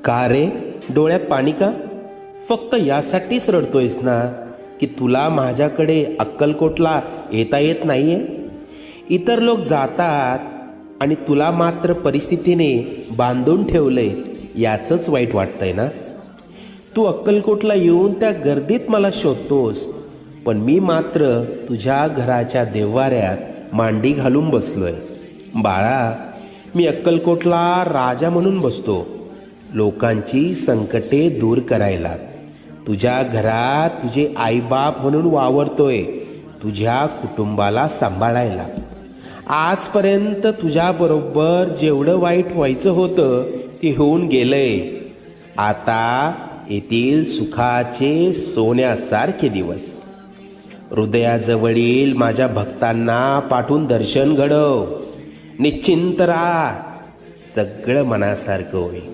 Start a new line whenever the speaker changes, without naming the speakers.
का रे, डोळ्यात पाणी का? फक्त यासाठीच रडतोयस ना की तुला माझ्याकडे अक्कलकोटला येता येत नाहीये? इतर लोक जातात आणि तुला मात्र परिस्थितीने बांधून ठेवलंय, याचंच वाईट वाटतंय ना? तू अक्कलकोटला येऊन त्या गर्दीत मला शोधतोस, पण मी मात्र तुझ्या घराच्या देव्हाऱ्यात मांडी घालून बसलोय. बाळा, मी अक्कलकोटला राजा म्हणून बसतो, लोकांची संकटे दूर करायला. तुझ्या घरात तुझे आईबाप म्हणून वावरतोय, तुझ्या कुटुंबाला सांभाळायला. आजपर्यंत तुझ्याबरोबर जेवढं वाईट व्हायचं होतं ते होऊन गेलंय. आता येथील सुखाचे सोन्यासारखे दिवस. हृदयाजवळील माझ्या भक्तांना पाठवून दर्शन घडव. निश्चिंत राहा, सगळं मनासारखं होईल.